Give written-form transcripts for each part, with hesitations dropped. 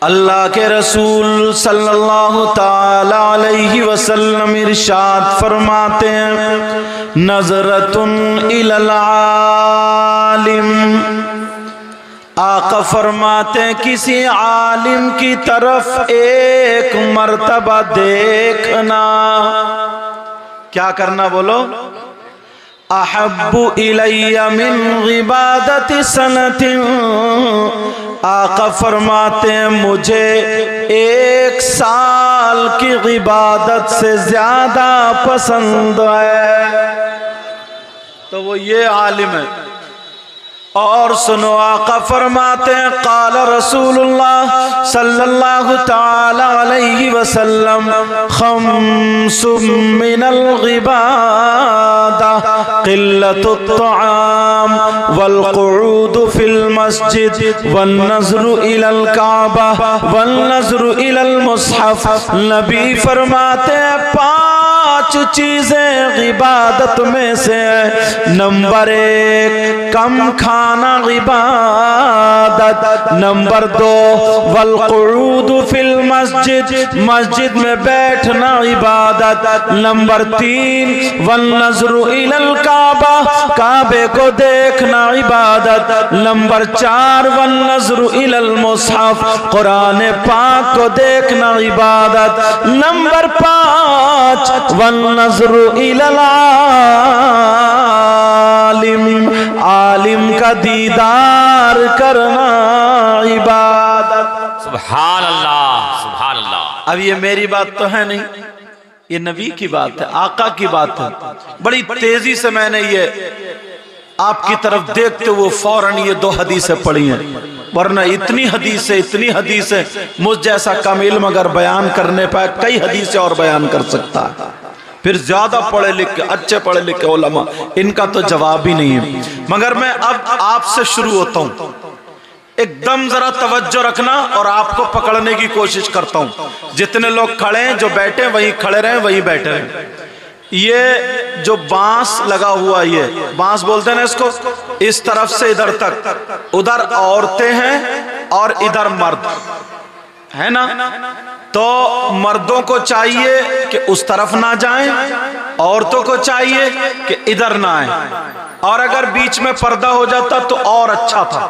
अल्लाह के रसूल सल्लल्लाहु ताला अलैहि वसल्लम इरशाद फरमाते हैं, नज़रतुन इलल आलिम, आका फरमाते हैं किसी आलिम की तरफ एक मर्तबा देखना। क्या करना बोलो? अहब्बु इलैया मिन इबादति सनतिन, आका फरमाते हैं मुझे एक साल की इबादत से ज्यादा पसंद है। तो वो ये आलिम है। और सुनो, आका फरमाते हैं क़ाल रसूलुल्लाह सल्लल्लाहु ताला अलैहि वसल्लम, खम्सुम मिनल इबादा क़िल्लतुत तआम वल क़ुऊदु फिल मस्जिद वन नज़्रु इलल काबा वन नज़्रु इलल मुस्हफ़। नबी फरमाते हैं 5 चीजें इबादत में से है। नंबर 1 कम खाना इबादत, नंबर 2 वल क़ुऊद फिल मस्जिद, मस्जिद में बैठना इबादत, नंबर 3 वन नज़्रु इलल काबा, काबे को देखना इबादत, नंबर 4 वन नज़्रु इलल मुस्हफ़, कुरान पाक को देखना इबादत, नंबर 5 वन नज़्रु इलल आलिम, आलिम का दीदार करना इबादत। सुभान अल्लाह, सुभान अल्लाह। अब ये मेरी बात तो है नहीं, ये नबी की बात है, आका की बात है। बड़ी तेजी से मैंने ये आपकी तरफ देखते हुए फौरन ये 2 हदीसें पढ़ी हैं, वरना इतनी हदीसें मुझ जैसा कम इल्म अगर बयान करने पाए कई हदीसें और बयान कर सकता है। फिर ज्यादा पढ़े लिखे अच्छे पढ़े लिखे उलमा, इनका तो जवाब ही नहीं है। मगर मैं अब आपसे शुरू होता हूं, एकदम जरा तवज्जो रखना और आपको पकड़ने की कोशिश करता हूं। जितने लोग खड़े हैं, जो बैठे वहीं खड़े रहें, वहीं बैठे रहें। ये जो बांस लगा हुआ, ये बांस बोलते हैं ना इसको, इस तरफ से इधर तक, उधर औरतें हैं और इधर मर्द है ना। तो मर्दों को चाहिए कि उस तरफ ना जाएं, औरतों को चाहिए कि इधर ना आए। और अगर बीच में पर्दा हो जाता तो और अच्छा था,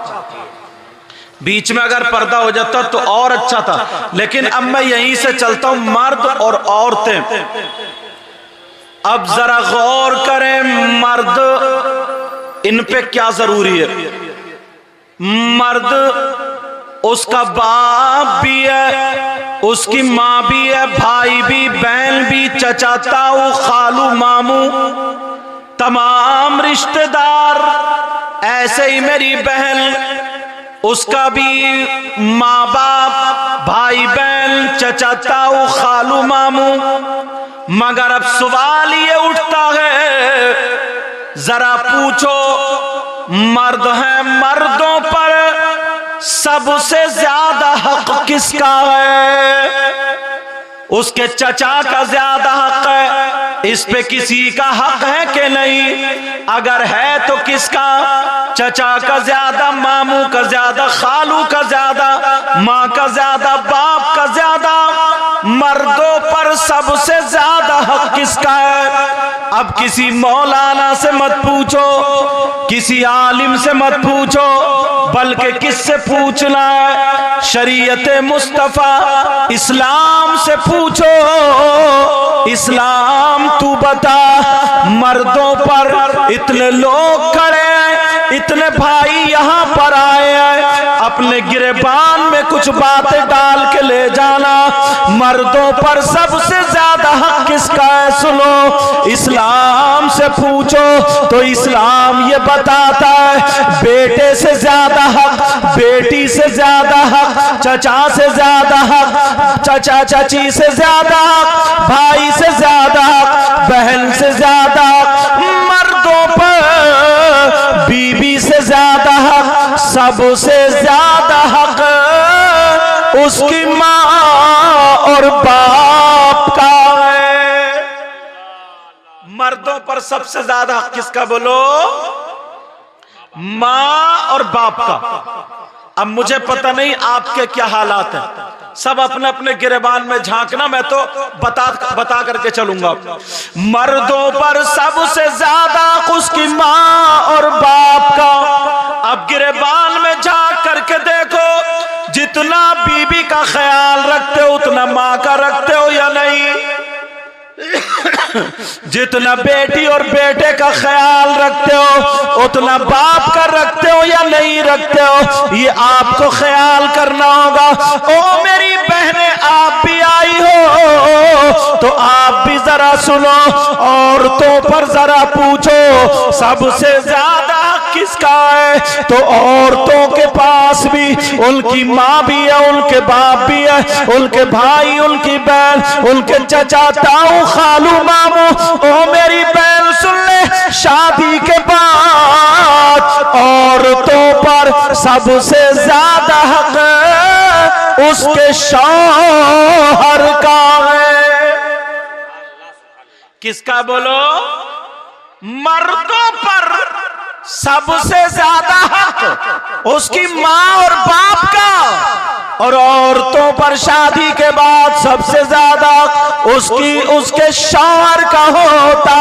बीच में अगर पर्दा हो जाता तो और अच्छा था। लेकिन अब मैं यहीं से चलता हूं, मर्द और औरतें। अब जरा गौर करें, मर्द इन पे क्या जरूरी है। मर्द उसका बाप भी है, उसकी माँ भी है, भाई भी, बहन भी, चचा ताऊ खालू मामू, तमाम रिश्तेदार। ऐसे ही मेरी बहन, उसका भी माँ बाप, भाई बहन, चचा ताऊ खालू मामू। मगर अब सवाल ये उठता है, जरा पूछो मर्द हैं, मर्दों पर सबसे ज्यादा हक किसका है? उसके चचा का ज्यादा हक है, इस पे किसी का हक है कि नहीं? अगर है तो किसका? चचा का ज्यादा, मामू का ज्यादा, खालू का ज्यादा, माँ का ज्यादा, बाप का ज्यादा। मर्दों पर सबसे ज्यादा हक किसका है? अब किसी मौलाना से मत पूछो, किसी आलिम से मत पूछो, बल्कि किससे पूछना है? शरीयत मुस्तफा इस्लाम से पूछो। इस्लाम तू बता, मर्दों पर इतने लोग खड़े हैं, इतने भाई यहाँ पर आए हैं, अपने गिरेबान में कुछ बातें डाल के ले जाना। मर्दों पर सबसे ज्यादा हक किसका है? सुनो, इस्लाम से पूछो तो इस्लाम ये बताता है, बेटे से ज्यादा हक, बेटी से ज्यादा हक, चचा से ज्यादा हक, चचा चाची से ज्यादा हक, भाई से ज्यादा हक, बहन से ज्यादा हक। मर्दों पर बीबी से ज्यादा हक, सबसे ज्यादा हक उसकी माँ और बाप का है। मर्दों पर सबसे ज्यादा हक किसका बोलो? माँ और बाप का। अब मुझे पता नहीं आपके क्या हालात हैं, सब अपने अपने गिरेबान में झांकना, मैं तो बता करके चलूंगा। मर्दों पर सबसे ज्यादा उसकी माँ और बाप का। अब गिरेबान में झांक करके देखो, जितना बीबी का ख्याल रखते हो उतना माँ का रखते हो या नहीं? जितना बेटी और बेटे का ख्याल रखते हो उतना बाप का रखते हो या नहीं रखते हो? ये आपको ख्याल करना होगा। ओ मेरी बहनें, आप भी आई हो तो आप भी जरा सुनो, औरतों पर जरा पूछो सबसे ज्यादा किसका है? तो औरतों के पास भी उनकी माँ भी है, उनके बाप भी है, उनके भाई, उनकी बहन, उनके चचा, ताऊ, खालू, मामू। ओ मेरी बहन सुन ले, शादी के बाद औरतों पर सबसे ज्यादा हक उसके शौहर का है। किसका बोलो? मर्दों पर सबसे ज्यादा हक उसकी माँ और बाप का, और औरतों पर शादी के बाद सबसे ज्यादा उसके शौहर का होता।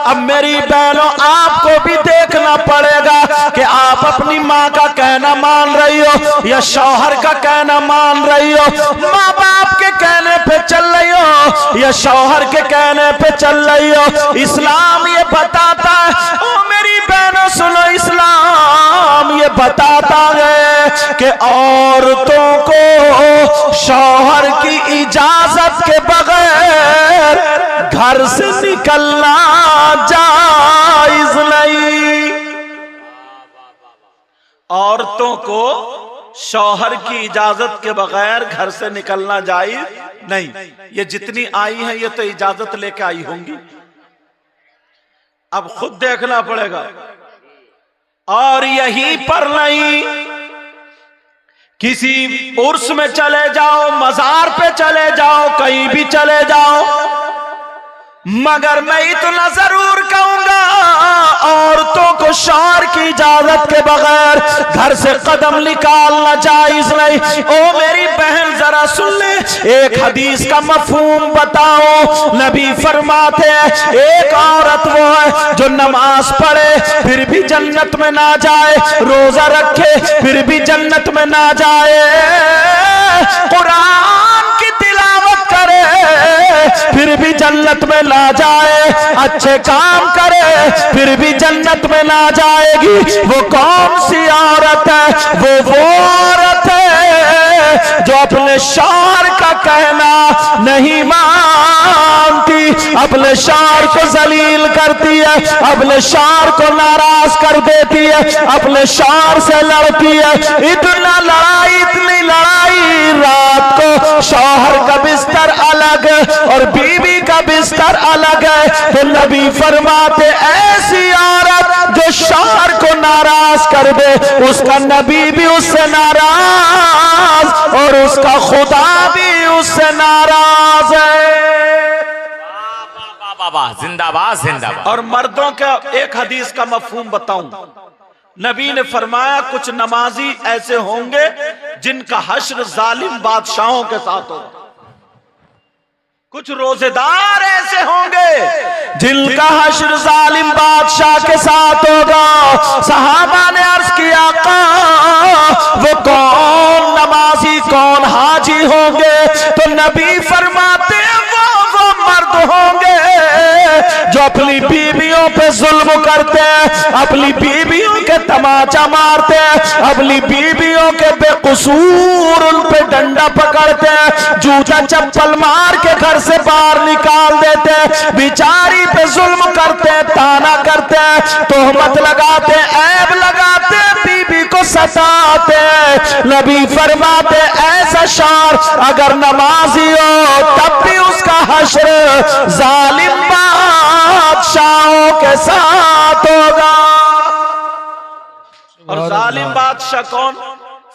अब मेरी बहनों, आपको भी देखना पड़ेगा कि आप अपनी माँ का कहना मान रही हो या शौहर का कहना मान रही हो, माँ बाप के कहने पे चल रही हो या शौहर के कहने पे चल रही हो। इस्लाम ये बताता है, ओ मेरी बहनों सुनो, इस्लाम ये बताता है कि औरतों को शौहर की इजाजत के बगैर घर से निकलना जायज नहीं। औरतों को शौहर की इजाजत के बगैर घर से निकलना जायज नहीं। ये जितनी आई हैं ये तो इजाजत लेके आई होंगी, अब खुद देखना पड़ेगा। और यहीं पर नहीं, किसी उर्स में चले जाओ, मजार पे चले जाओ, कहीं भी चले जाओ, मगर मैं इतना जरूर कहूंगा, औरतों को शौहर की इजाजत के बगैर घर से कदम निकालना जायज नहीं। ओ मेरी बहन जरा सुन ले, एक हदीस का मफहूम बताओ। नबी फरमाते हैं, एक औरत वो है जो नमाज पढ़े फिर भी जन्नत में ना जाए, रोजा रखे फिर भी जन्नत में ना जाए, कुरान की तिलावत करे फिर भी जन्नत में ना जाए, अच्छे काम करे फिर भी जन्नत में ना जाएगी। वो कौन सी औरत है? वो औरत है जो अपने शौहर का कहना नहीं मानती, अपने शौहर को जलील करती है, अपने शौहर को नाराज कर देती है, अपने शौहर से लड़ती है। इतना लड़ाई, इतनी लड़ाई, रात को शौहर का बिस्तर अलग और बीवी का बिस्तर अलग है। तो नबी फरमाते, ऐसी औरत जो शौहर को नाराज कर दे, उसका नबी भी उससे नाराज और उसका खुदा भी उससे नाराज है। जिंदाबाद जिंदाबाद। और मर्दों का एक हदीस का मफहूम बताऊं, नबी ने फरमाया, कुछ नमाजी ऐसे होंगे जिनका हश्र जालिम बादशाहों के साथ होगा, कुछ रोजेदार ऐसे होंगे जिनका हश्र जालिम बादशाह के साथ होगा। सहाबा ने अर्ज किया, वो कौन नमाजी, कौन हाजी होंगे? तो नबी फरमाते हैं, वो मर्द होंगे जो अपनी बीवियों पे जुल्म करते हैं, अपनी बीवियों के तमाचा मारते हैं, अपनी बीवियों के बेकसूर उन पे डंडा पकड़ते हैं, जूता चप्पल मार के घर से बाहर निकाल देते हैं, बिचारी पे जुल्म करते हैं, ताना करते हैं, तोहमत लगाते हैं, ऐब लगाते हैं, बीबी को सताते हैं। नबी फरमाते, ऐसा शौहर अगर नमाजी हो तब भी उसका हश्र जालिम बादशाहों के साथ होगा। और जालिम बादशाह कौन?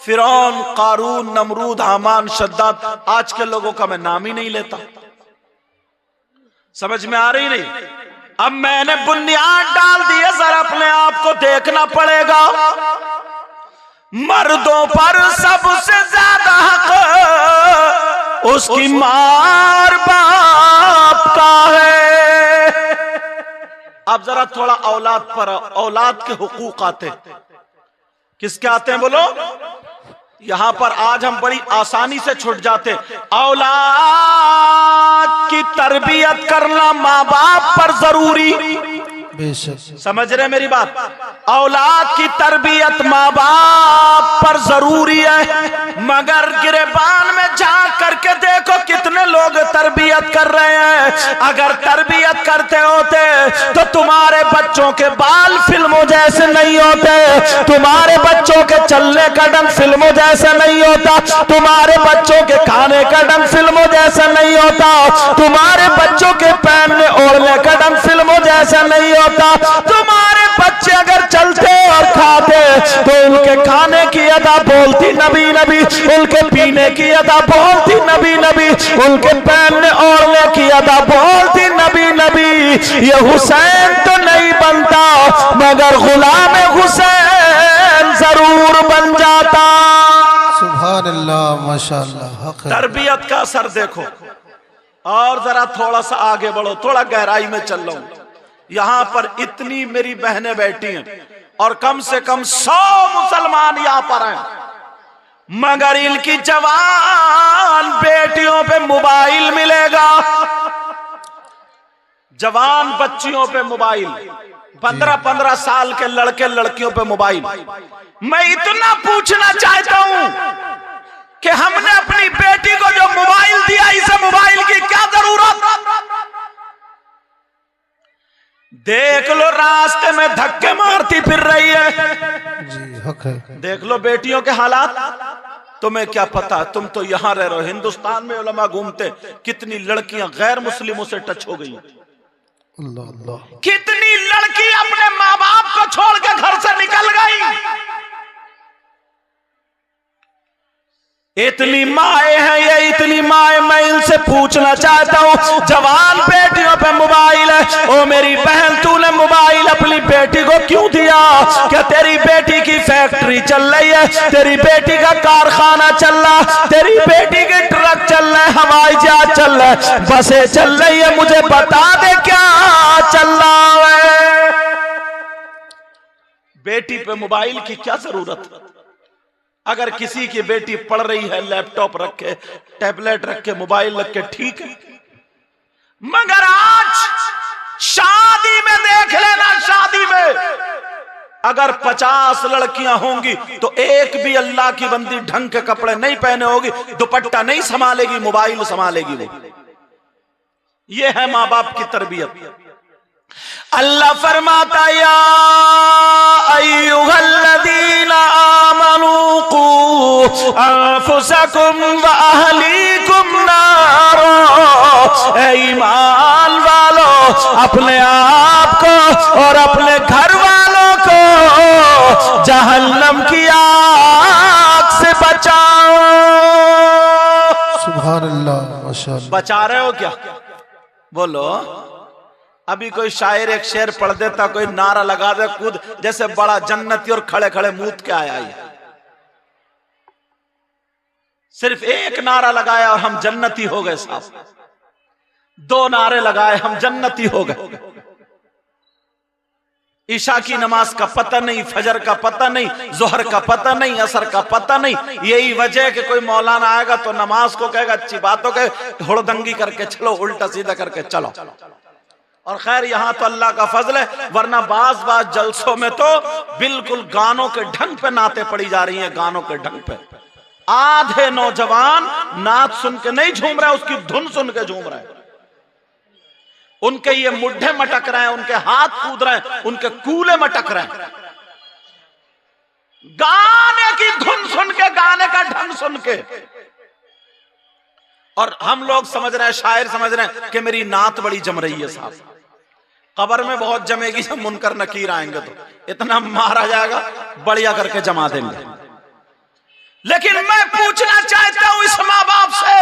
फिरौन, कारून, नमरूद, हामान, शद्दाद। आज के लोगों का मैं नाम ही नहीं लेता, समझ में आ रही नहीं? अब मैंने बुनियाद डाल दी है, जरा अपने आप को देखना पड़ेगा। मर्दों पर सबसे ज्यादा हक उसकी मार बाप का है। अब जरा थोड़ा औलाद पर, औलाद के हुकूक आते, किसके आते हैं बोलो? यहां पर आज हम बड़ी आसानी से छूट जाते। औलाद की तरबियत करना माँ बाप पर जरूरी, समझ रहे मेरी बात? औलाद की तरबियत माँ बाप पर जरूरी है, मगर गिरेबान में जा करके देखो कितने लोग तरबियत कर रहे हैं। अगर तरबियत करते होते तो तुम्हारे बच्चों के बाल फिल्मों जैसे नहीं होते, तुम्हारे बच्चों के चलने का ढंग फिल्मों जैसा नहीं होता, तुम्हारे बच्चों के खाने का ढंग फिल्मों जैसा नहीं होता, तुम्हारे बच्चों के पहनने ओढ़ने का ढंग फिल्मों जैसा नहीं होता। तुम्हारे बच्चे अगर चलते और खाते तो उनके खाने की अदा बोलती नबी नबी, उनके पीने की अदा बोलती नबी नबी, उनके पहनने ओढ़ने की अदा बोलती नबी नबी। ये हुसैन तो नहीं बनता मगर गुलाम हुसैन जरूर बन जाता। सुभान अल्लाह, माशाअल्लाह। तरबियत का असर देखो। और जरा थोड़ा सा आगे बढ़ो, थोड़ा गहराई में चल रहा हूं। यहां पर इतनी मेरी बहनें बैठी हैं और कम से कम 100 मुसलमान यहां पर हैं, मगर इनकी जवान बेटियों पे मोबाइल मिलेगा, जवान बच्चियों पे मोबाइल, 15-15 साल के लड़के लड़कियों पे मोबाइल। मैं इतना पूछना चाहता हूं कि हमने अपनी बेटी को जो मोबाइल दिया, इसे मोबाइल की क्या जरूरत? देख लो रास्ते में धक्के मारती फिर रही है जी, हक है। देख लो बेटियों के हालात। तुम्हें क्या पता, तुम तो यहां रह रहे हो, हिंदुस्तान में उलमा घूमते, कितनी लड़कियां गैर मुस्लिमों से टच हो गई। अल्लाह अल्लाह। कितनी लड़की अपने माँ बाप को छोड़ के घर से निकल गई। इतनी माए हैं ये, इतनी माए। मैं इनसे पूछना चाहता हूँ, जवान बेटियों पे मोबाइल है, ओ मेरी बहन तूने मोबाइल अपनी बेटी को क्यों दिया? क्या तेरी बेटी की फैक्ट्री चल रही है, तेरी बेटी का कारखाना चल रहा, तेरी बेटी के ट्रक चल रहे, हवाई जहाज चल रहा है, बसें चल रही है, मुझे बता दे क्या चल रहा है? बेटी पे मोबाइल की क्या जरूरत? अगर किसी की बेटी पढ़ रही है, लैपटॉप रख के, टैबलेट रख के, मोबाइल रख के, ठीक है, मगर आज शादी में देख लेना, शादी में अगर 50 लड़कियां होंगी तो एक भी अल्लाह की बंदी ढंग के कपड़े नहीं पहने होगी, दुपट्टा नहीं संभालेगी, मोबाइल संभालेगी वो। ये है माँ बाप की तरबियत। अल्लाह फरमाता, या अय्युहल्लज़ीना आमनू कू अनफुसकुम व अहलीकुम नारा, ऐ ईमान वालो अपने आप को और अपने घर वालों को जहन्नम की आग से बचाओ। सुभान अल्लाह, माशाअल्लाह। बचा रहे हो क्या? बोलो। अभी कोई शायर एक शेर पढ़ देता, कोई नारा लगा दे, कूद जैसे बड़ा जन्नती और खड़े खड़े मूत के आया ही। सिर्फ एक नारा लगाया और हम जन्नती हो गए साहब। 2 नारे लगाए हम जन्नती हो गए। ईशा की नमाज का पता नहीं, फजर का पता नहीं, जोहर का पता नहीं, असर का पता नहीं। यही वजह कि कोई मौलाना आएगा तो नमाज को कहेगा अच्छी बातों के हुड़दंगी करके चलो, उल्टा सीधा करके चलो। और खैर यहां तो अल्लाह का फजल है, वरना बाज जलसों में तो बिल्कुल गानों के ढंग पे नाते पड़ी जा रही हैं, गानों के ढंग पे। आधे नौजवान नात सुन के नहीं झूम रहे, उसकी धुन सुन के झूम रहे हैं। उनके ये मुड्ढे मटक रहे हैं, उनके हाथ कूद रहे हैं, उनके कूले मटक रहे हैं, गाने की धुन सुन के, गाने का ढंग सुन के। और हम लोग समझ रहे हैं, शायर समझ रहे हैं कि मेरी नात बड़ी जम रही है साहब। कब्र में बहुत जमेगी, जब मुनकर नकीर आएंगे तो इतना मारा जाएगा, बढ़िया करके जमा देंगे। लेकिन मैं पूछना चाहता हूं इस माँ बाप से,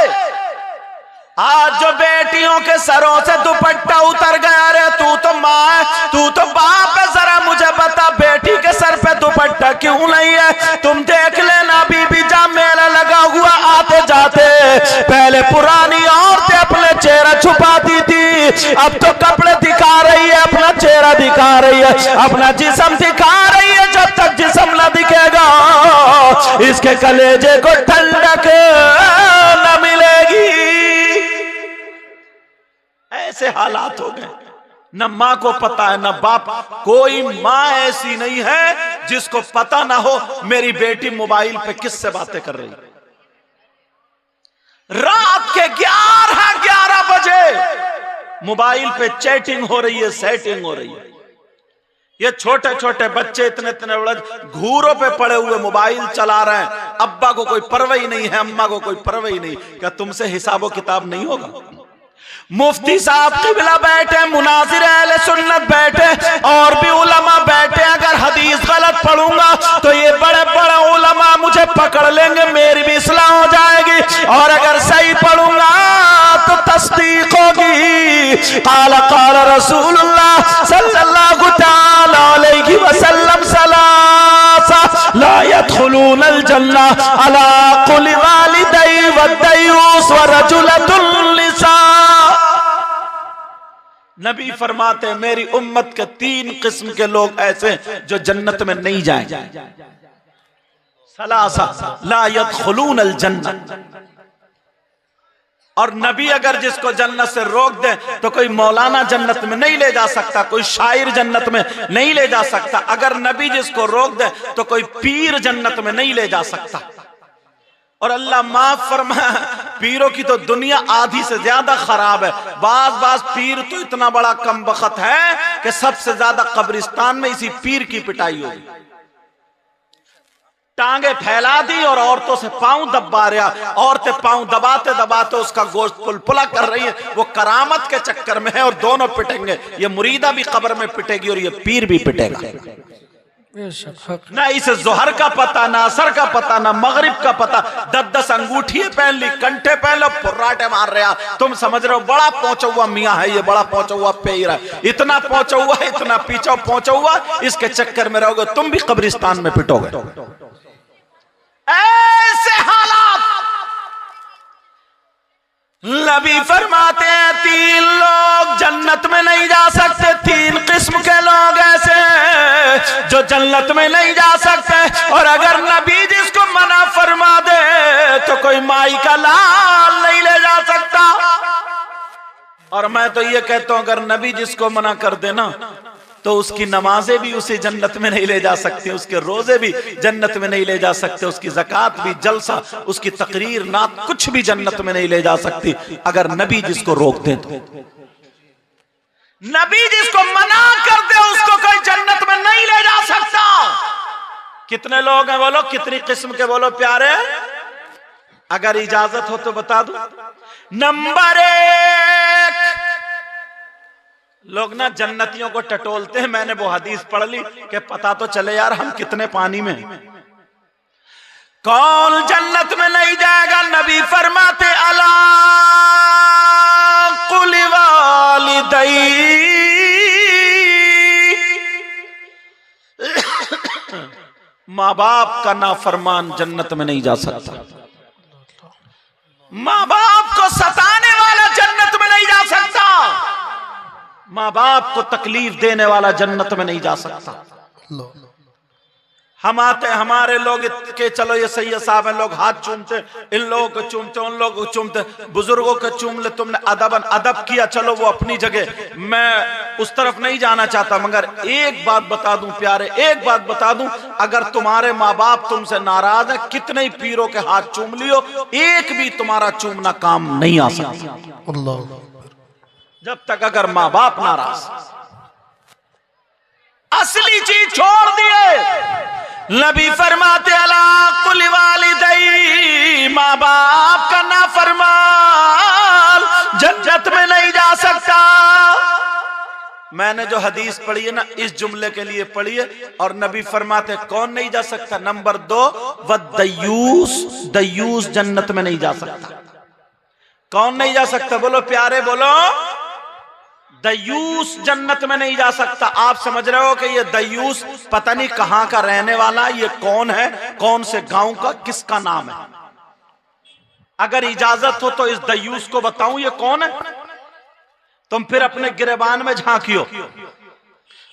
आज जो बेटियों के सरों से दुपट्टा उतर गया, रे तू तो माँ है, तू तो बाप है, जरा मुझे बता बेटी के सर पे दुपट्टा दुपट्टा क्यों नहीं है? तुम देख लेना बीबी जहाँ मेला लगा हुआ आते जाते पहले पुरानी औरतें अपने चेहरा छुपाती थी, अब तो कपड़े दिखा रही है, अपना चेहरा दिखा रही है, अपना जिस्म दिखा रही है। जब तक जिस्म न दिखेगा इसके कलेजे को ठंडक न मिलेगी। ऐसे हालात हो गए, न माँ को पता है न बाप। कोई माँ ऐसी नहीं है जिसको पता ना हो मेरी बेटी मोबाइल पे किससे बातें कर रही है। रात के 11 बजे मोबाइल पे चैटिंग हो रही है, सेटिंग हो रही है। ये छोटे छोटे बच्चे इतने इतने बड़े घूरों पे पड़े हुए मोबाइल चला रहे हैं। अब्बा को कोई परवाही नहीं है, अम्मा को कोई परवाही नहीं। क्या तुमसे हिसाबो किताब नहीं होगा? मुफ्ती साहब किबला बैठे, मुनाजिर अहले सुन्नत बैठे, और भी उलमा बैठे। अगर हदीस गलत पढ़ूंगा तो ये बड़े बड़े उलमा मुझे पकड़ लेंगे, मेरी भी इस्लाह हो जाएगी। और अगर सही पढ़ूंगा तो तस्दीक होगी। काला काला रसूलुल्लाह सल्लल्लाहु तआला अलैहि वसल्लम सलासा ला यदखुलूनल जन्नह अला कुल्ली वालिदै वद्दयूस व रजुलतुल लिसा। नबी फरमाते मेरी उम्मत के 3 किस्म के लोग ऐसे जो जन्नत में नहीं जाएंगे। सलासा ला यदखुलूनल जन्नह। और नबी अगर जिसको जन्नत से रोक दे तो कोई मौलाना जन्नत में नहीं ले जा सकता, कोई शायर जन्नत में नहीं ले जा सकता। अगर नबी जिसको रोक दे तो कोई पीर जन्नत में नहीं ले जा सकता। और अल्लाह माफ फरमाए, पीरों की तो दुनिया आधी से ज्यादा खराब है। बाज पीर तो इतना बड़ा कमबख्त है कि सबसे ज्यादा कब्रिस्तान में इसी पीर की पिटाई होगी। टांगे फैला दी और औरतों से पांव दबा रहा, औरतें पांव दबाते दबाते उसका गोश्त पुलपुला कर रही है। वो करामत के चक्कर में है और दोनों पिटेंगे। ये मुरीदा भी कब्र में पिटेगी और ये पीर भी पिटेगा। ना इसे जोहर का पता, ना असर का पता, ना मगरिब का पता। 10-10 अंगूठी पहन ली, कंठे पहन लो, फुर्राटे मार रहा। तुम समझ रहे हो बड़ा पहुंचा हुआ मियाँ है ये, बड़ा पहुंचा हुआ पेड़ है, इतना पहुंचा हुआ, इतना पीछा पहुंचा हुआ। इसके चक्कर में रहोगे तुम भी कब्रिस्तान में पिटोगे। ऐसे हालात नबी फरमाते हैं 3 लोग जन्नत में नहीं जा सकते। 3 किस्म के लोग ऐसे हैं जो जन्नत में नहीं जा सकते। और अगर नबी जिसको मना फरमा दे तो कोई माई का लाल नहीं ले जा सकता। और मैं तो ये कहता हूं अगर नबी जिसको मना कर देना तो उसकी नमाजें भी उसे जन्नत में नहीं ले जा सकती, उसके रोजे भी जन्नत में नहीं ले जा सकते, उसकी ज़कात भी, जलसा, उसकी तकरीर, नात, कुछ भी जन्नत में नहीं ले जा सकती अगर नबी जिसको रोक दे तो। नबी जिसको मना कर दे उसको कोई जन्नत में नहीं ले जा सकता। कितने लोग हैं बोलो, कितनी किस्म के बोलो प्यारे? अगर इजाजत हो तो बता दो। नंबर 1, लोग ना जन्नतियों को टटोलते हैं। मैंने वो हदीस पढ़ ली कि पता तो चले यार हम कितने पानी में। कौन जन्नत में नहीं जाएगा? नबी फरमाते अला कुल्ली वालिदै, माँ बाप का नाफरमान जन्नत में नहीं जा सकता। माँ बाप को सताने वाला जन्नत में नहीं जा सकता। माँ बाप को तकलीफ देने वाला जन्नत में नहीं जा सकता। हम आते हमारे लोग के चलो ये सैयद साहब हैं, लोग हाथ चूमते, इन लोगों को चूमते, उन लोगों को चूमते, बुजुर्गों को चूम ले। तुमने अदब किया, चलो वो अपनी जगह, मैं उस तरफ नहीं जाना चाहता। मगर एक बात बता दूं प्यारे, एक बात बता दूं, अगर तुम्हारे माँ बाप तुमसे नाराज है, कितने ही पीरों के हाथ चूम लियो, एक भी तुम्हारा चूमना काम नहीं आ सकता जब तक अगर माँ बाप नाराज। असली चीज छोड़ दिए। नबी फरमाते अला कुल्ली वालिदै, माँ बाप का नाफरमान जन्नत में नहीं जा सकता। मैंने जो हदीस पढ़ी है ना, इस जुमले के लिए पढ़ी है। और नबी फरमाते कौन नहीं जा सकता? नंबर 2, वद्दयूस, दयूस जन्नत में नहीं जा सकता। कौन नहीं जा सकता? बोलो प्यारे, बोलो। दयूस जन्नत में नहीं जा सकता। आप समझ रहे हो कि ये दयूस पता नहीं कहां का रहने वाला, ये कौन है, कौन से गांव का, किसका नाम है? अगर इजाजत हो तो इस दयूस को बताऊं ये कौन है? तुम फिर अपने गिरेबान में झांकियो।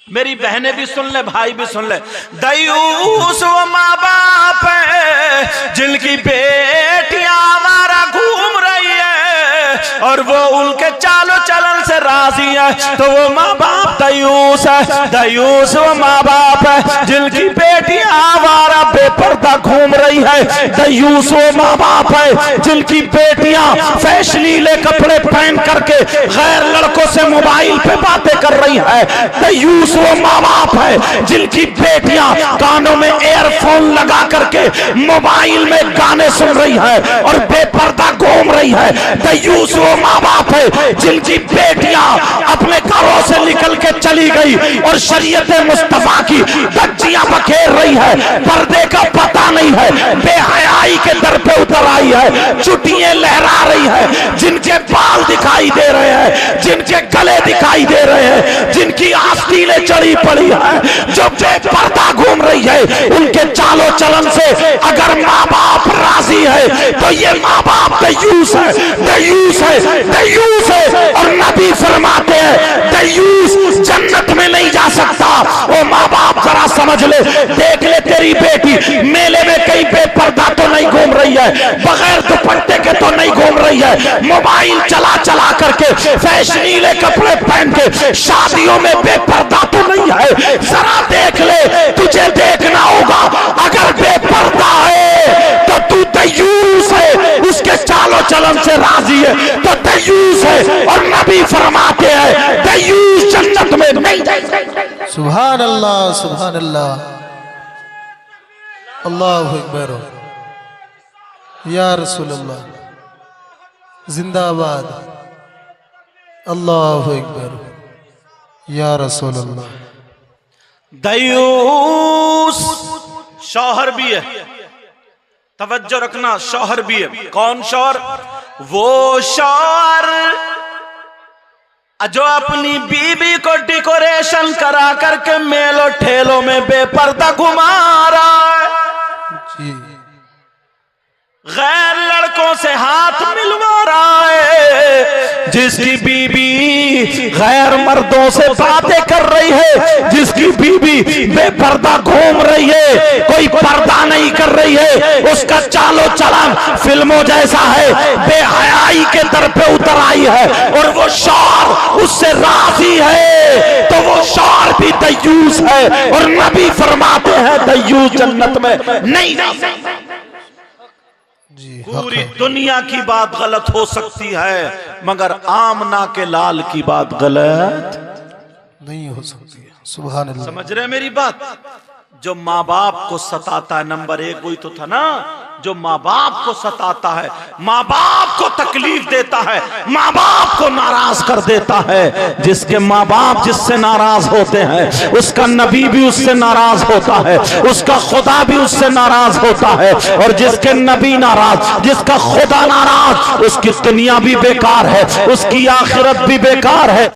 मेरी बहनें भी सुन ले, भाई भी सुन ले। दयूस वो माँ बाप है जिनकी बेटियां आवारा घूम रही है और वो उनके चालो चलन से राजी है, तो वो माँ बाप दयूस है। दयूस वो माँ बाप है जिनकी बेटियां आवारा बेपर्दा घूम रही है। दयूस वो माँ बाप है जिनकी बेटियां फैशनीले कपड़े पहन करके गैर लड़कों से मोबाइल पे बातें कर रही है। दयूस वो माँ बाप है जिनकी बेटियां कानों में एयरफोन लगा करके मोबाइल में गाने सुन रही है और बेपर्दा घूम रही है। दयूस वो माँ बाप है जिनकी बेटियां अपने घरों से निकल के चली गई और शरीयत मुस्तफा की धज्जियां बखेर रही है, पर्दे का पता नहीं है, बेहयाई के दर पे उतर आई है, चुटियां लहरा रही है, जिनके बाल दिखाई दे रहे हैं, जिनके गले दिखाई दे रहे हैं, जिनकी आस्तीनें चढ़ी पड़ी है, जो बेपर्दा घूम रही है, उनके चालो चलन से अगर माँ बाप राजी है तो ये माँ बाप दयूस है, दयूस है, दयूस है। और नबी फरमाते हैं दयूस जन्नत में नहीं जा सकता। वो माँ बाप जरा समझ ले, देख ले तेरी बेटी मेले में कहीं बेपर्दा तो नहीं घूम रही है, बगैर दुपट्टे के तो नहीं घूम रही है, मोबाइल चला चला करके फैशनीले कपड़े पहन के शादियों में बेपर्दा तो नहीं है। जरा देख ले, तुझे देखना होगा, अगर बेपर्दा है तो तू दयूस है, उसके चालो चलन से राजी है तो दयूस है। और नबी फरमाते हैं दयूस जन्नत में नहीं जाएगा। सुभान अल्लाह, सुभान अल्लाह, अल्लाहु अकबर, या रसूल अल्लाह, जिंदाबाद, अल्लाहु अकबर, या रसूल अल्लाह। दयूस शौहर भी है, तवज्जो रखना, शौहर भी है। कौन शौहर? वो शौहर जो अपनी बीबी को डेकोरेशन करा करके मेलो ठेलों में बेपर्दा घुमा रहा है, जी, गैर लड़कों से हाथ मिलवा रहा है, जिसकी बीबी गैर मर्दों से बातें कर रही है, जिसकी बीबी बेपर्दा घूम रही है, कोई पर्दा नहीं कर रही है, उसका चालो चलन फिल्मों जैसा है, बेहयाई के दर पे उतर आई है और वो शौहर उससे राजी है, तो वो शौहर भी दयूस है। और नबी फरमाते हैं दयूस जन्नत में नहीं जा सकता। पूरी दुनिया की बात गलत हो सकती है मगर आमना के लाल की बात गलत नहीं हो सकती है। सुभान अल्लाह। समझ रहे मेरी बात? जो माँ बाप को सताता है, नंबर एक वही तो था ना, जो माँ बाप को सताता है, माँ बाप को तकलीफ देता है, माँ बाप को नाराज कर देता है, जिसके माँ बाप जिससे नाराज होते हैं उसका नबी भी उससे नाराज होता है, उसका खुदा भी उससे नाराज होता है, और जिसके नबी नाराज, जिसका खुदा नाराज, उसकी दुनिया भी बेकार है, उसकी आखिरत भी बेकार है।